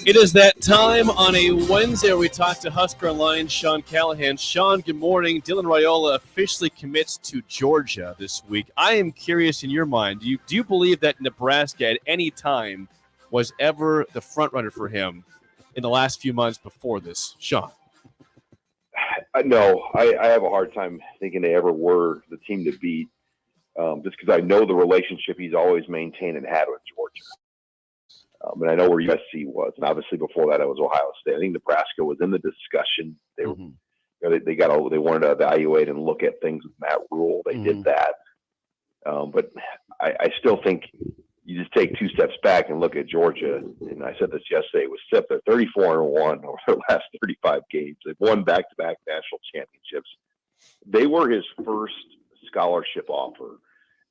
It is that time on a Wednesday where we talk to Husker Online Sean Callahan. Sean, good morning. Dylan Raiola officially commits to Georgia this week. I am curious in your mind, do you believe that Nebraska at any time was ever the front runner for him in the last few months before this? Sean. No, I have a hard time thinking they ever were the team to beat, just because I know the relationship he's always maintained and had with Georgia. And I know where USC was, and obviously before that it was Ohio State. I think Nebraska was in the discussion. They were, they wanted to evaluate and look at things with Matt Rule. They did that, but I still think you just take two steps back and look at Georgia. And I said this yesterday: was SIP. They're 34-1 over their last 35 games. They've won back-to-back national championships. They were his first scholarship offer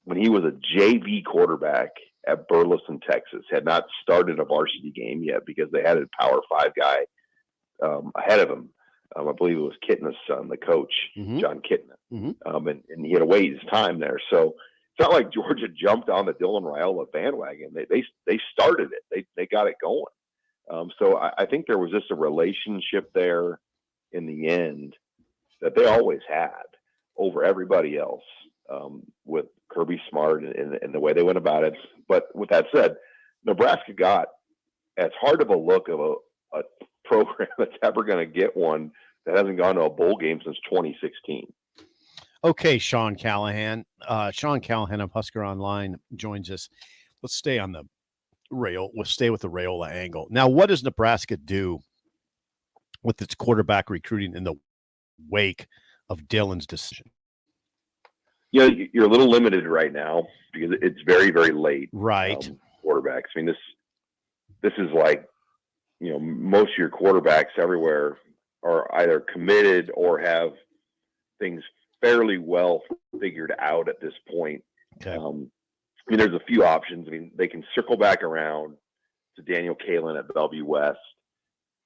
when he was a JV quarterback at Burleson, Texas. Had not started a varsity game yet because they had a Power 5 guy ahead of him. I believe it was Kitna's son, the coach, John Kitna. And he had to wait his time there. So it's not like Georgia jumped on the Dylan Raiola bandwagon. They started it. They got it going. So I think there was just a relationship there in the end that they always had over everybody else, with Kirby Smart and the way they went about it. But with that said, Nebraska got as hard of a look of a program that's ever going to get one that hasn't gone to a bowl game since 2016. Okay, Sean Callahan. Sean Callahan of Husker Online joins us. Let's stay on the rail. We'll stay with the Raiola angle. Now, what does Nebraska do with its quarterback recruiting in the wake of Dylan's decision? Yeah, you're a little limited right now because it's very, very late. Right. Quarterbacks. I mean, this is like, most of your quarterbacks everywhere are either committed or have things fairly well figured out at this point. Okay. I mean, there's a few options. I mean, they can circle back around to Daniel Callahan at Bellevue West.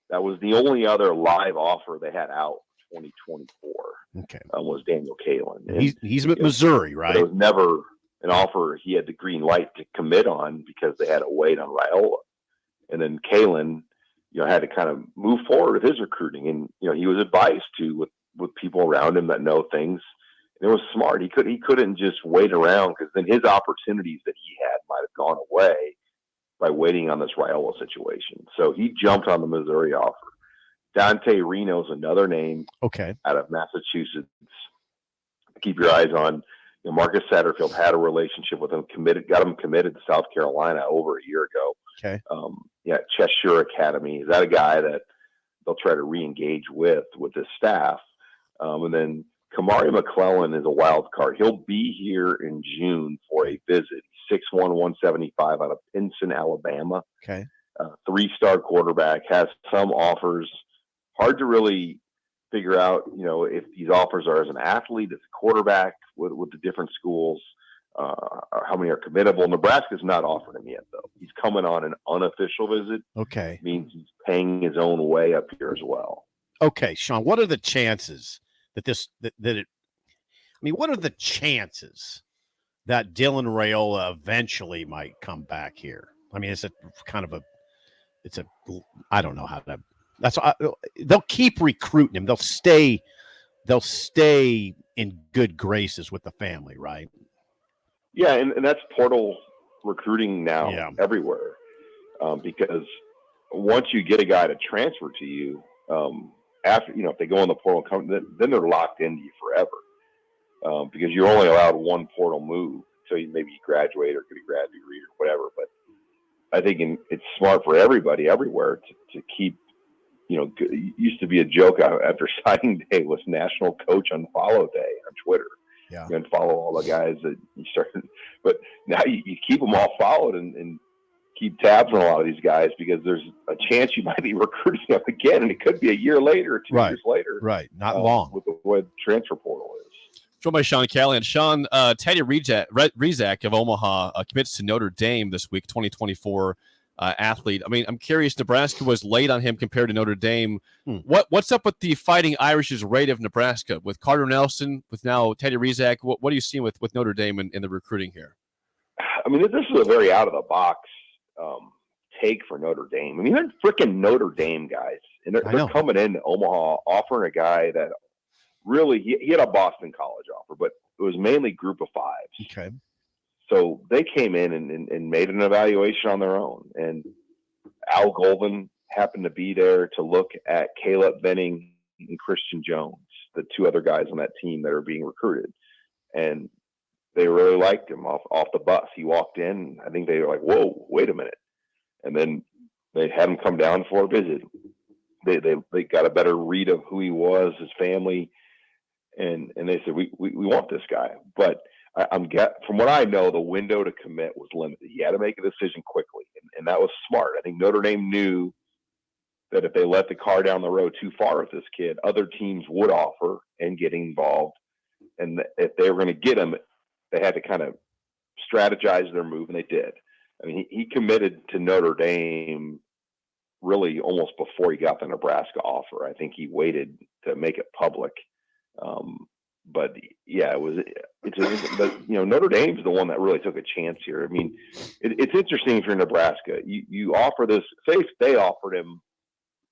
That was the only other live offer they had out 2024. Okay. Was Daniel Callahan. He's at Missouri, right? It was never an offer he had the green light to commit on because they had to wait on Raiola. And then Callahan, had to kind of move forward with his recruiting. And, he was advised to with people around him that know things. And it was smart. He couldn't just wait around because then his opportunities that he had might have gone away by waiting on this Raiola situation. So he jumped on the Missouri offer. Dante Reno's another name. Okay. Out of Massachusetts. Keep your eyes on. Marcus Satterfield had a relationship with him, got him committed to South Carolina over a year ago. Okay. Cheshire Academy. Is that a guy that they'll try to re-engage with his staff? And then Kamari McClellan is a wild card. He'll be here in June for a visit. 6'1", 175 out of Pinson, Alabama. Okay. 3-star quarterback, has some offers. Hard to really figure out, if these offers are as an athlete, as a quarterback with the different schools, how many are committable. Nebraska's not offered him yet, though. He's coming on an unofficial visit. Okay. Means he's paying his own way up here as well. Okay, Sean, what are the chances what are the chances that Dylan Raiola eventually might come back here? I mean, I don't know how to. They'll keep recruiting him. They'll stay in good graces with the family, right? Yeah, and that's portal recruiting now everywhere, because once you get a guy to transfer to you, after if they go in the portal, then they're locked into you forever, because you're only allowed one portal move until you maybe graduate or could be grad degree or whatever. But I think it's smart for everybody everywhere to keep. It used to be a joke after signing day was National Coach Unfollow Day on Twitter. Yeah. You unfollow all the guys that you started. But now you keep them all followed and keep tabs on a lot of these guys because there's a chance you might be recruiting them again, and it could be a year later or 2 years later. Right, not long. With the way the transfer portal is. Joined by Sean Callahan. Sean, Teddy Rizak of Omaha commits to Notre Dame this week, 2024. Athlete. I mean, I'm curious. Nebraska was late on him compared to Notre Dame. What's up with the Fighting Irish's rate of Nebraska with Carter Nelson, with now Teddy Rizak? What are you seeing with Notre Dame in the recruiting here? I mean, this is a very out of the box take for Notre Dame. I mean, they're freaking Notre Dame guys, and they're coming into Omaha offering a guy that really he had a Boston College offer, but it was mainly group of fives. Okay. So they came in and made an evaluation on their own. And Al Golden happened to be there to look at Caleb Benning and Christian Jones, the two other guys on that team that are being recruited. And they really liked him off the bus. He walked in. I think they were like, whoa, wait a minute. And then they had him come down for a visit. They got a better read of who he was, his family. And they said, we want this guy. But from what I know, the window to commit was limited. He had to make a decision quickly, and that was smart. I think Notre Dame knew that if they let the car down the road too far with this kid, other teams would offer and get involved. And if they were going to get him, they had to kind of strategize their move, and they did. I mean, he committed to Notre Dame really almost before he got the Nebraska offer. I think he waited to make it public. But yeah, Notre Dame's the one that really took a chance here. I mean, it's interesting if you're Nebraska, you offer this, say if they offered him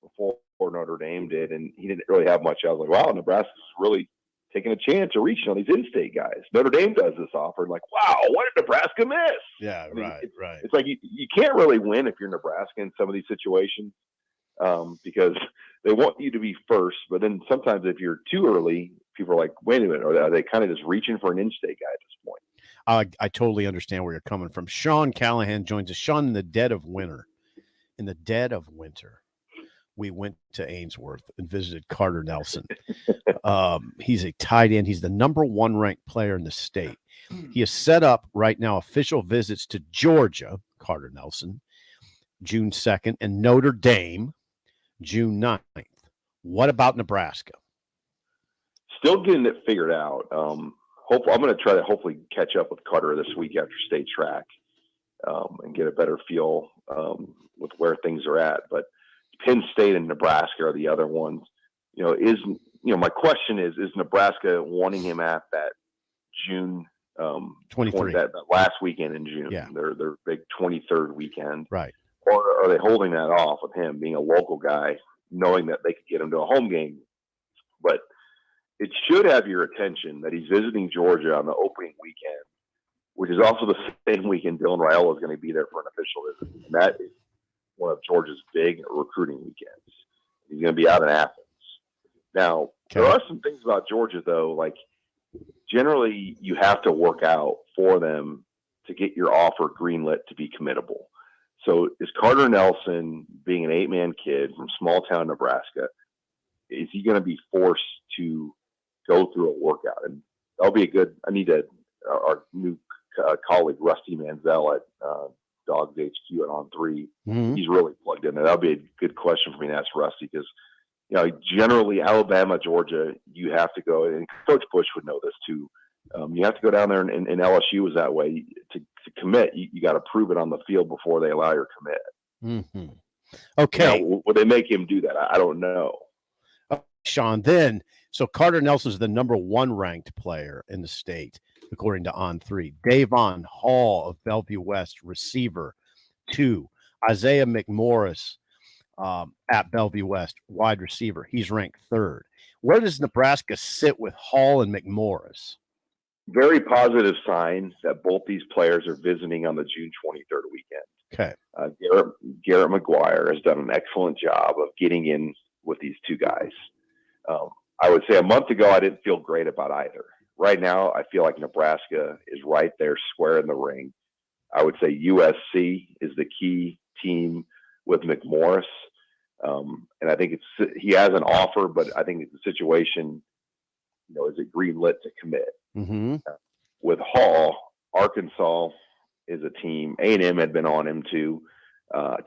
before Notre Dame did, and he didn't really have much. I was like, wow, Nebraska's really taking a chance of reaching on these in-state guys. Notre Dame does this offer, and like, wow, what did Nebraska miss? Yeah, right. It's like you can't really win if you're Nebraska in some of these situations because they want you to be first, but then sometimes if you're too early, people are like, wait a minute, are they kind of just reaching for an in-state guy at this point? I totally understand where you're coming from. Sean Callahan joins us. Sean, in the dead of winter, we went to Ainsworth and visited Carter Nelson. He's a tight end. He's the number 1 ranked player in the state. He has set up right now official visits to Georgia, Carter Nelson, June 2nd, and Notre Dame, June 9th. What about Nebraska? Still getting it figured out. I'm going to try to hopefully catch up with Carter this week after state track and get a better feel with where things are at. But Penn State and Nebraska are the other ones. My question is Nebraska wanting him at that June 23, that last weekend in June? Yeah, their big 23rd weekend, right? Or are they holding that off with him being a local guy, knowing that they could get him to a home game? But it should have your attention that he's visiting Georgia on the opening weekend, which is also the same weekend Dylan Raiola is going to be there for an official visit. And that is one of Georgia's big recruiting weekends. He's going to be out in Athens. Now, There are some things about Georgia, though, like generally you have to work out for them to get your offer greenlit to be committable. So is Carter Nelson, being an 8-man kid from small town Nebraska, is he going to be forced to go through a workout? And that'll be our new colleague, Rusty Manziel at Dogs HQ at On3. Mm-hmm. He's really plugged in. That'll be a good question for me to ask Rusty because, generally Alabama, Georgia, you have to go, and Coach Bush would know this too. You have to go down there, and LSU was that way. To commit, you got to prove it on the field before they allow your commit. Mm-hmm. Okay. Would they make him do that? I don't know. Sean, so Carter Nelson is the number 1 ranked player in the state, according to On3. Davon Hall of Bellevue West, receiver, 2. Isaiah McMorris at Bellevue West, wide receiver. He's ranked 3rd. Where does Nebraska sit with Hall and McMorris? Very positive sign that both these players are visiting on the June 23rd weekend. Okay. Garrett McGuire has done an excellent job of getting in with these two guys. I would say a month ago, I didn't feel great about either. Right now, I feel like Nebraska is right there, square in the ring. I would say USC is the key team with McMorris. And I think he has an offer, but I think it's a situation, is it greenlit to commit? Mm-hmm. With Hall, Arkansas is a team. A&M had been on him too.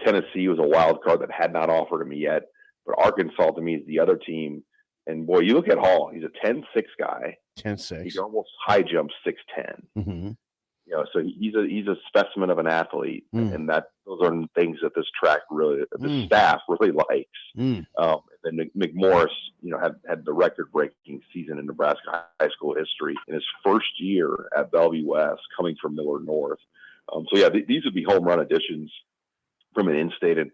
Tennessee was a wild card that had not offered him yet, but Arkansas to me is the other team. And boy, you look at Hall; he's a 10'6" guy. 10'6". He can almost high jump 6'10". Mm-hmm. So he's a specimen of an athlete, and those are things that this track really, the staff really likes. And then McMorris, had the record-breaking season in Nebraska high school history in his first year at Bellevue West, coming from Millard North. These would be home run additions from an in-state. And,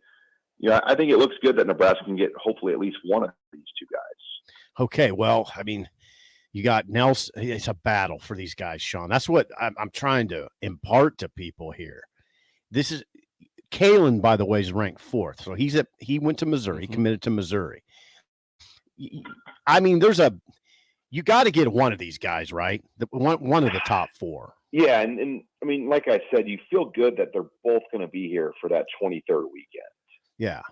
I think it looks good that Nebraska can get hopefully at least one of these two guys. Okay, well, I mean, you got Nelson. It's a battle for these guys, Sean. That's what I'm trying to impart to people here. This is Callahan, by the way, is ranked 4th. So he went to Missouri, committed to Missouri. I mean, you got to get one of these guys, right? One of the top 4. Yeah, and I mean, like I said, you feel good that they're both going to be here for that 23rd weekend. Yeah,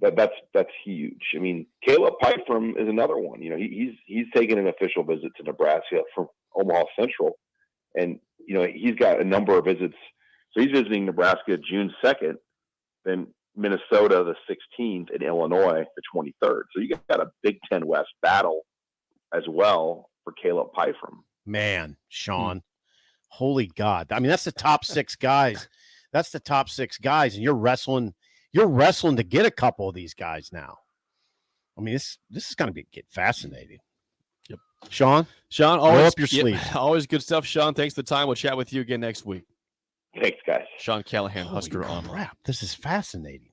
that's huge. I mean, Caleb Pyfrom is another one. He's taken an official visit to Nebraska from Omaha Central, and he's got a number of visits. So he's visiting Nebraska June 2nd, then Minnesota the 16th, and Illinois the 23rd. So you got a Big Ten West battle as well for Caleb Pyfrom. Man, Sean, holy God! I mean, that's the top 6 guys. That's the top 6 guys, and you're wrestling to get a couple of these guys now. I mean, this is going to get fascinating. Yep. Sean, always roll up your sleeves. Always good stuff, Sean. Thanks for the time. We'll chat with you again next week. Thanks, guys. Sean Callahan, Holy Husker Online. crap, this is fascinating.